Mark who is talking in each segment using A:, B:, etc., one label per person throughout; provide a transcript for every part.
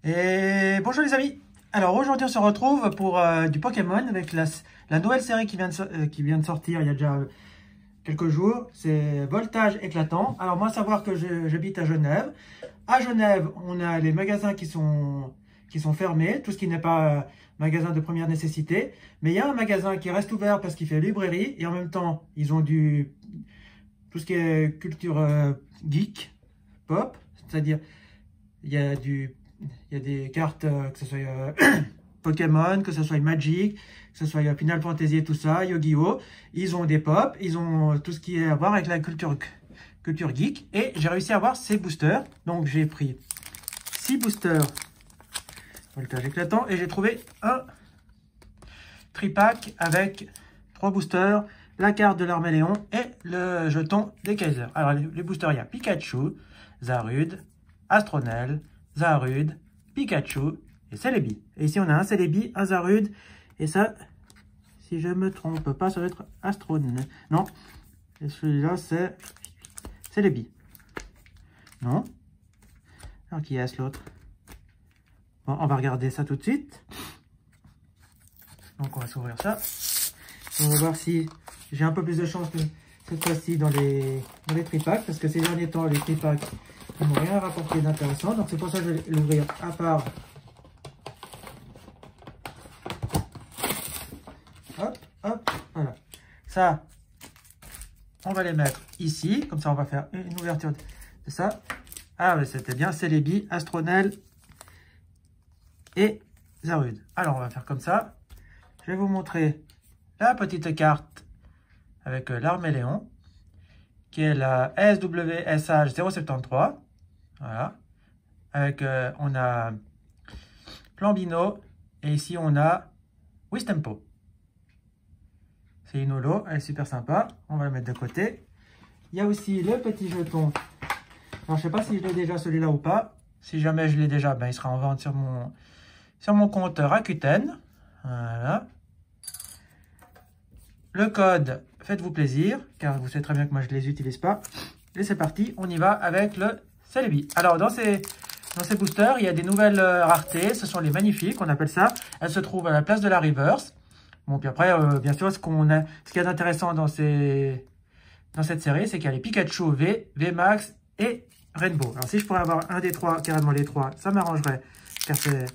A: Et bonjour les amis. Alors aujourd'hui on se retrouve pour du Pokémon avec la nouvelle série qui vient de sortir il y a déjà quelques jours. C'est Voltage Éclatant. Alors moi savoir que j'habite à Genève. À Genève on a les magasins qui sont fermés, tout ce qui n'est pas magasin de première nécessité. Mais il y a un magasin qui reste ouvert parce qu'il fait librairie et en même temps ils ont tout ce qui est culture geek, pop, c'est-à-dire il y a des cartes, que ce soit Pokémon, que ce soit Magic, que ce soit Final Fantasy et tout ça, Yu-Gi-Oh! Ils ont des pop, ils ont tout ce qui est à voir avec la culture geek. Et j'ai réussi à avoir ces boosters. Donc j'ai pris 6 boosters Voltage Éclatant et j'ai trouvé un tripack avec 3 boosters, la carte de l'Arméléon et le jeton des Kaiser. Alors les boosters, il y a Pikachu, Zarude, Astronel, Zarude, Pikachu et Celebi. Et ici on a un Celebi, un Zarude et ça, si je me trompe pas, ça doit être Astronel. Non, et celui-là c'est Celebi. Non. Alors qui est-ce l'autre? Bon, on va regarder ça tout de suite. Donc on va s'ouvrir ça. On va voir si j'ai un peu plus de chance que cette fois-ci dans les tripacks, parce que ces derniers temps les tripacks ils n'ont rien rapporté d'intéressant, donc c'est pour ça que je vais l'ouvrir à part. Hop, hop, voilà. Ça, on va les mettre ici, comme ça on va faire une ouverture de ça. Ah mais c'était bien, Celebi, Astronel et Zarude. Alors on va faire comme ça. Je vais vous montrer la petite carte avec l'Arméléon, qui est la SWSH 073. Voilà. Avec, on a Plambino et ici on a Wistempo. C'est une holo, elle est super sympa. On va la mettre de côté. Il y a aussi le petit jeton. Alors je sais pas si je l'ai déjà celui-là ou pas. Si jamais je l'ai déjà, ben, il sera en vente sur mon compte Rakuten. Voilà. Le code, faites-vous plaisir, car vous savez très bien que moi je ne les utilise pas. Et c'est parti, on y va avec le Celebi. Alors dans ces boosters, il y a des nouvelles raretés, ce sont les magnifiques, on appelle ça. Elles se trouvent à la place de la reverse. Bon, puis après, bien sûr, ce qu'il y a d'intéressant dans cette série, c'est qu'il y a les Pikachu V, VMAX et Rainbow. Alors si je pourrais avoir un des trois, carrément les trois, ça m'arrangerait, car c'est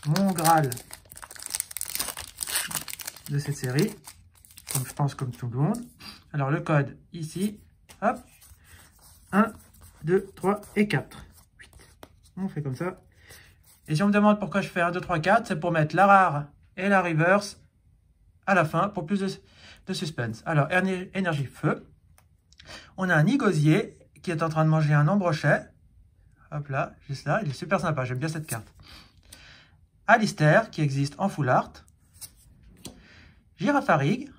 A: mon Graal de cette série. Comme je pense comme tout le monde. Alors le code ici, hop, 1, 2, 3 et 4. On fait comme ça. Et si on me demande pourquoi je fais 1, 2, 3, 4, c'est pour mettre la rare et la reverse à la fin pour plus de suspense. Alors énergie feu. On a un Nigosier qui est en train de manger un ombrochet. Hop là, juste là, il est super sympa, j'aime bien cette carte. Alistair qui existe en full art. Girafarig.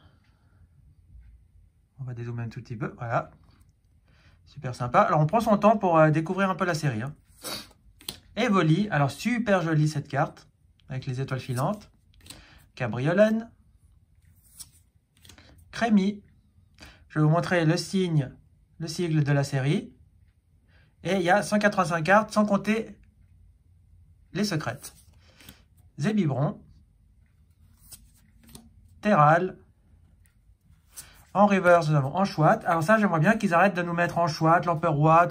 A: On va dézoomer un tout petit peu, voilà. Super sympa. Alors, on prend son temps pour découvrir un peu la série. Hein. Evoli, alors super jolie cette carte, avec les étoiles filantes. Cabriolène. Crémy. Je vais vous montrer le sigle de la série. Et il y a 185 cartes, sans compter les secrètes. Zébibron. Terral. En reverse, nous avons Enchouette. Alors ça, j'aimerais bien qu'ils arrêtent de nous mettre Enchouette, l'Emperor,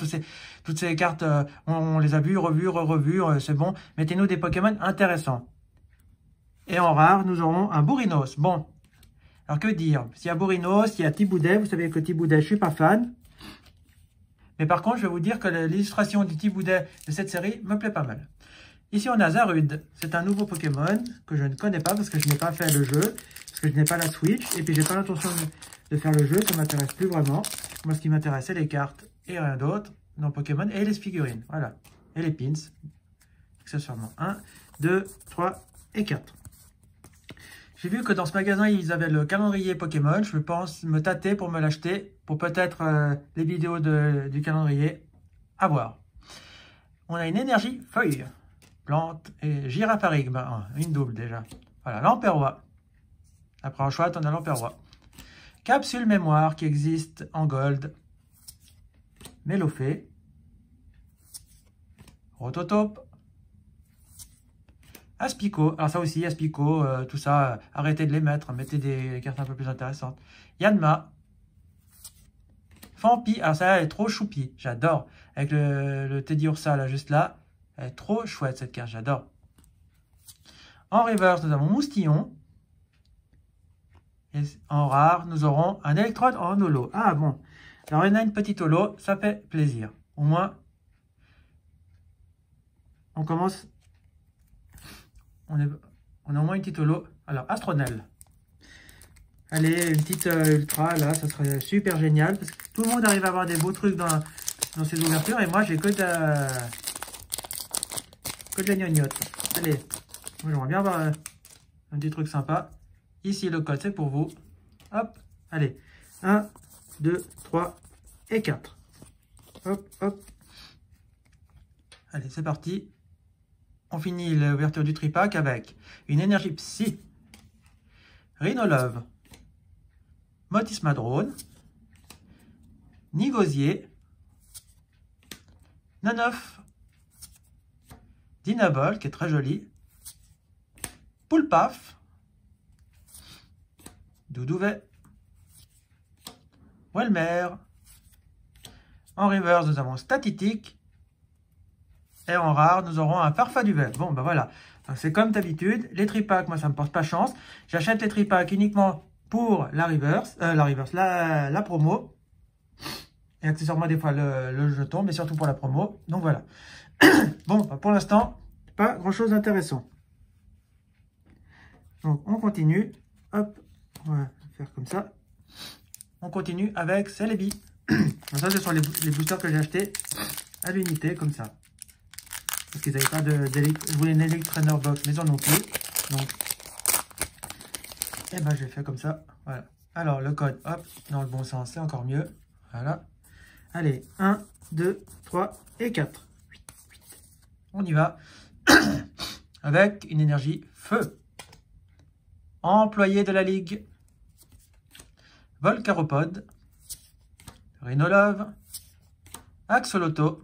A: toutes ces cartes, on les a vues, revues, c'est bon. Mettez-nous des Pokémon intéressants. Et en rare, nous aurons un Bourrinos. Bon, alors que dire? S'il y a Bourrinos, il y a Thiboudet. Vous savez que Thiboudet, je ne suis pas fan. Mais par contre, je vais vous dire que l'illustration du Thiboudet de cette série me plaît pas mal. Ici, on a Zarude. C'est un nouveau Pokémon que je ne connais pas parce que je n'ai pas fait le jeu. Parce que je n'ai pas la Switch. Et puis, j'ai pas l'intention de faire le jeu. Ça m'intéresse plus vraiment. Moi, ce qui m'intéresse, c'est les cartes et rien d'autre dans Pokémon. Et les figurines. Voilà. Et les pins. Accessoirement. 1, 2, 3 et 4. J'ai vu que dans ce magasin, ils avaient le calendrier Pokémon. Je pense me tâter pour me l'acheter. Pour peut-être les vidéos du calendrier à voir. On a une énergie feuille. Plante et Girafarig, ben, une double déjà. Voilà, l'Emperor. Après en chouette, on a l'Emperor. Capsule mémoire qui existe en gold. Mélofée. Rototope. Aspico, alors ça aussi, Aspico, tout ça, arrêtez de les mettre, mettez des cartes un peu plus intéressantes. Yanma. Fampi, alors ça elle est trop choupi, j'adore. Avec le Teddy Ursa là, juste là, elle est trop chouette cette carte, j'adore. En reverse, nous avons Moustillon. Et en rare, nous aurons un électrode en holo. Ah bon, alors il y en a une petite holo, ça fait plaisir. Au moins, on commence... On a au moins une petite holo. Alors, Astronel. Allez, une petite ultra, là, ça serait super génial. Parce que tout le monde arrive à avoir des beaux trucs dans ces ouvertures. Et moi, j'ai que de la gnognotte. Allez, moi, j'aimerais bien avoir un petit truc sympa. Ici, le code, c'est pour vous. Hop, allez. 1, 2, 3 et 4. Hop, hop. Allez, c'est parti. On finit l'ouverture du tripack avec une énergie psy, Rhinolove, Motisma Drone, Nigosier, Nanof, Dinabol qui est très joli, Poulpaf, Doudouvet, Welmer. En reverse, nous avons Statitique. Et en rare, nous aurons un Farfa du Vert. Bon, ben voilà. C'est comme d'habitude. Les tripacks, moi, ça ne me porte pas chance. J'achète les tripacks uniquement pour la promo. Et accessoirement, des fois, le jeton, mais surtout pour la promo. Donc, voilà. Bon, pour l'instant, pas grand-chose d'intéressant. Donc, on continue. Hop, on va faire comme ça. On continue avec Celebi. Ça, ce sont les boosters que j'ai achetés à l'unité, comme ça. Parce qu'ils n'avaient pas je voulais une Electrainer Box, mais ils en ont plus. Donc, et ben, j'ai fait comme ça. Voilà. Alors, le code, hop, dans le bon sens, c'est encore mieux. Voilà. Allez, 1, 2, 3 et 4. On y va. Avec une énergie feu. Employé de la Ligue. Volcaropode. Rhinolove. Axolotl.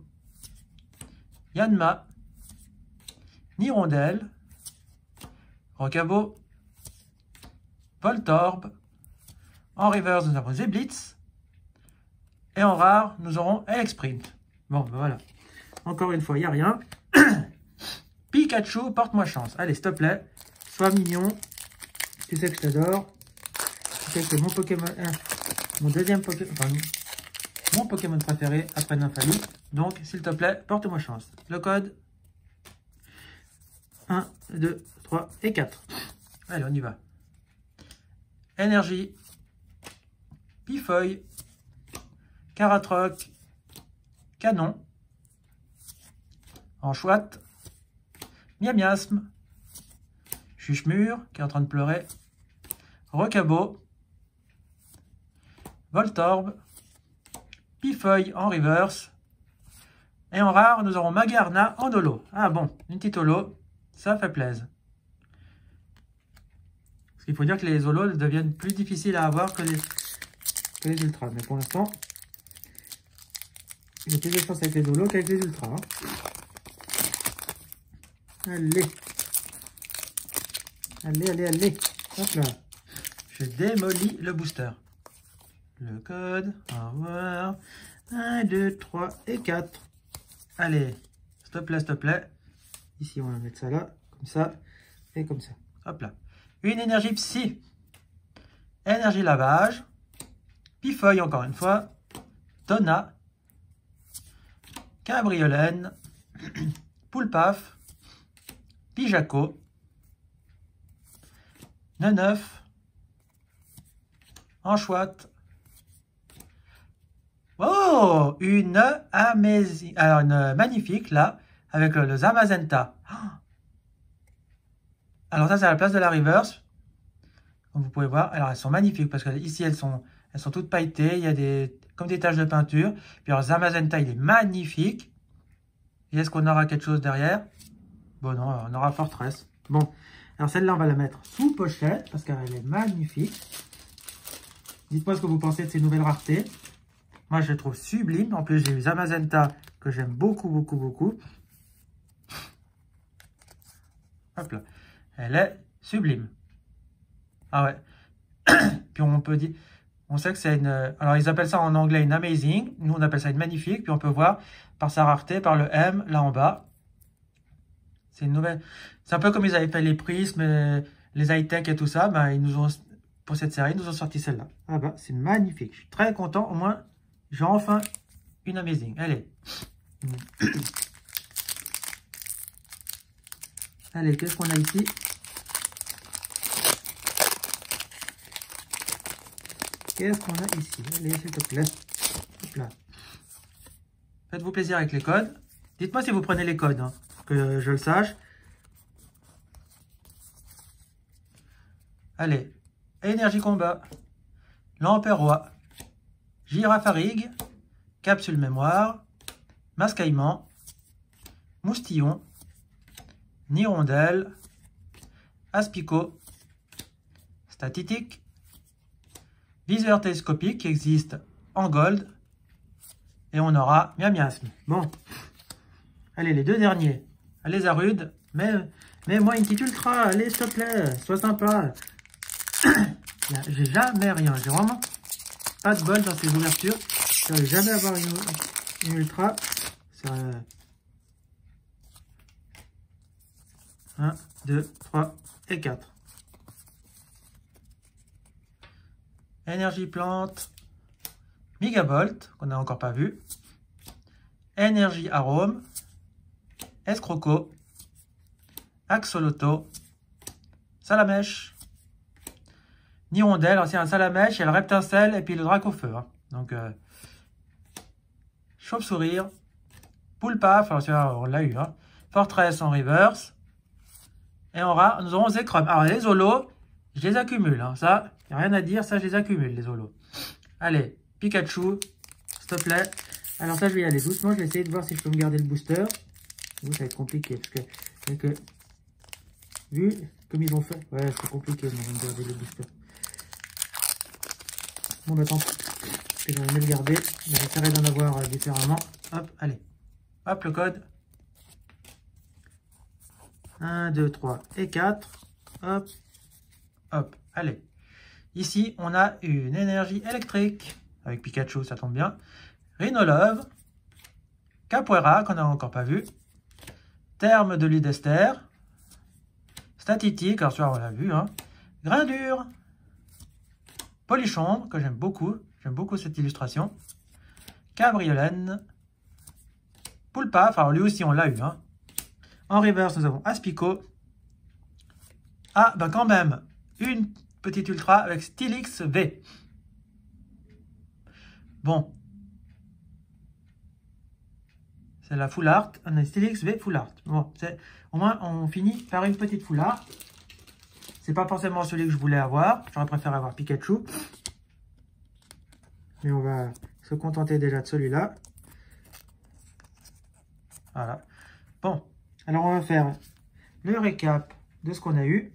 A: Yanma. Nirondelle, Rocabo, Voltorb. En reverse, nous avons Zeblitz. Et en rare, nous aurons Elexprint. Bon, ben voilà. Encore une fois, il n'y a rien. Pikachu, porte-moi chance. Allez, s'il te plaît, sois mignon. Tu sais que je t'adore. Tu sais que mon Pokémon... mon deuxième Pokémon... Enfin, mon Pokémon préféré après Nymphalie. Donc, s'il te plaît, porte-moi chance. Le code... 1, 2, 3 et 4. Allez, on y va. Énergie. Pifeuille. Caratroc. Canon. Enchouette. Miamiasme. Chuchemur, qui est en train de pleurer. Rocabo. Voltorb. Pifeuille en reverse. Et en rare, nous aurons Magarna en holo. Ah bon, une petite holo. Ça fait plaisir. Parce qu'il faut dire que les holos deviennent plus difficiles à avoir que les ultras. Mais pour l'instant, il y a plus de chance avec les holos qu'avec les ultras. Hein. Allez. Allez, allez, allez. Hop là. Je démolis le booster. Le code. Au revoir. 1, 2, 3 et 4. Allez. S'il te plaît, s'il te plaît. Ici, on va mettre ça là, comme ça, et comme ça. Hop là. Une énergie psy. Énergie lavage. Pifeuille, encore une fois. Tona. Cabriolène. Poulpaf. Pijaco. Neneuf. Enchouette. Oh, une amésie. Alors, une magnifique, là. Avec le Zamazenta. Alors ça, c'est à la place de la reverse. Comme vous pouvez voir. Alors, elles sont magnifiques parce que ici, elles sont toutes pailletées. Il y a comme des taches de peinture. Puis alors, Zamazenta, il est magnifique. Et est-ce qu'on aura quelque chose derrière? Bon, non, on aura Fortress. Bon, alors celle-là, on va la mettre sous pochette parce qu'elle est magnifique. Dites-moi ce que vous pensez de ces nouvelles raretés. Moi, je les trouve sublimes. En plus, j'ai eu Zamazenta que j'aime beaucoup, beaucoup, beaucoup. Hop là. Elle est sublime. Ah ouais. Puis on peut dire, on sait que c'est une, alors ils appellent ça en anglais une amazing, nous on appelle ça une magnifique, puis on peut voir par sa rareté, par le M là en bas. C'est une nouvelle, c'est un peu comme ils avaient fait les prismes, les high-tech et tout ça, ben ils nous ont, pour cette série, ils nous ont sorti celle-là. Ah bah c'est magnifique, je suis très content, au moins j'ai enfin une amazing. Allez. Allez, qu'est-ce qu'on a ici? Qu'est-ce qu'on a ici? Allez, s'il te plaît. Hop là. Faites-vous plaisir avec les codes. Dites-moi si vous prenez les codes, hein, que je le sache. Allez. Énergie combat. Lampe roi. Girafarig. Capsule mémoire. Mascaillement. Moustillon. Nirondelle. Aspicot. Statitique. Viseur télescopique qui existe en gold. Et on aura miam miasme. Bon. Allez, les deux derniers. Allez, Zarude. Mais moi, une petite ultra. Allez, s'il te plaît. Sois sympa. J'ai jamais rien. J'ai vraiment pas de bol dans ces ouvertures. Je ne vais jamais avoir une ultra. Ça... 1, 2, 3 et 4. Énergie plante, Megavolt, qu'on n'a encore pas vu. Énergie arôme, escroco, axoloto, salamèche, nirondelle. Alors c'est un salamèche, il y a le reptincelle et puis le drac au feu. Hein. Donc, chauve-sourire, poulpaf, alors on l'a eu. Hein. Fortress en reverse. Et en rare, nous aurons Zekrom. Alors les holos, je les accumule. Hein. Ça, il n'y a rien à dire, ça je les accumule, les holos. Allez, Pikachu, s'il te plaît. Alors ça, je vais y aller doucement. Je vais essayer de voir si je peux me garder le booster. Vous, ça va être compliqué. Parce que vu comme ils ont fait, ouais, c'est compliqué de me garder le booster. Bon, bah tant pis. Je vais jamais le garder. J'essaierai d'en avoir différemment. Hop, allez. Hop, le code. 1, 2, 3 et 4. Hop, hop, allez. Ici, on a une énergie électrique. Avec Pikachu, ça tombe bien. Rhinolove. Capoeira, qu'on n'a encore pas vu. Terme de Lidester. Statitique, alors ça, on l'a vu. Hein. Grindure. Polichombre, que j'aime beaucoup. J'aime beaucoup cette illustration. Cabriolène. Poulpaf, alors lui aussi, on l'a eu. Hein. En reverse, nous avons Aspicot. Ah, ben quand même, une petite ultra avec Stylix V. Bon. C'est la full art. On a Stylix V full art. Bon, au moins, on finit par une petite full art. C'est pas forcément celui que je voulais avoir. J'aurais préféré avoir Pikachu. Mais on va se contenter déjà de celui-là. Voilà. Bon. Alors, on va faire le récap de ce qu'on a eu.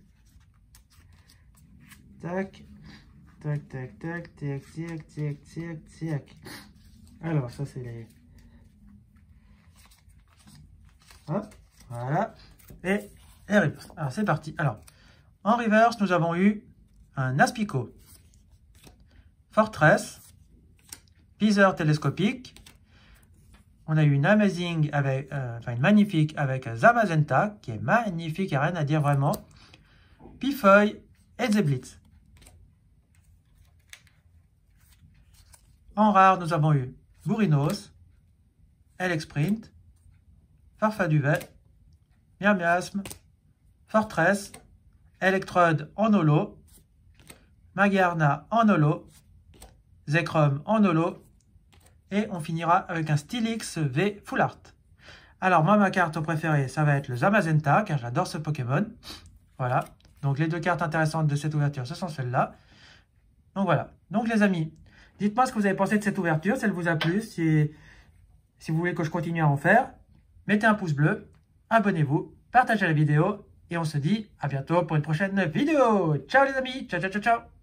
A: Tac, tac, tac, tac, tac, tac, tac, tac, tac. Alors, ça, c'est les... Hop, voilà. Et reverse. Alors, c'est parti. Alors, en reverse, nous avons eu un Aspicot, Fortress, Viseur télescopique. On a eu une Amazing avec, enfin une magnifique avec Zamazenta, qui est magnifique, il n'y a rien à dire vraiment. Pifeuille et Zeblitz. En rare, nous avons eu Bourrinos, Elexprint, Farfaduvet, Miamiasme, Fortress, Electrode en holo, Magarna en holo, Zekrom en holo, et on finira avec un Stylix V Full Art. Alors moi, ma carte préférée, ça va être le Zamazenta, car j'adore ce Pokémon. Voilà, donc les deux cartes intéressantes de cette ouverture, ce sont celles-là. Donc voilà, donc les amis, dites-moi ce que vous avez pensé de cette ouverture, si elle vous a plu, si vous voulez que je continue à en faire. Mettez un pouce bleu, abonnez-vous, partagez la vidéo, et on se dit à bientôt pour une prochaine vidéo. Ciao les amis, ciao ciao ciao ciao.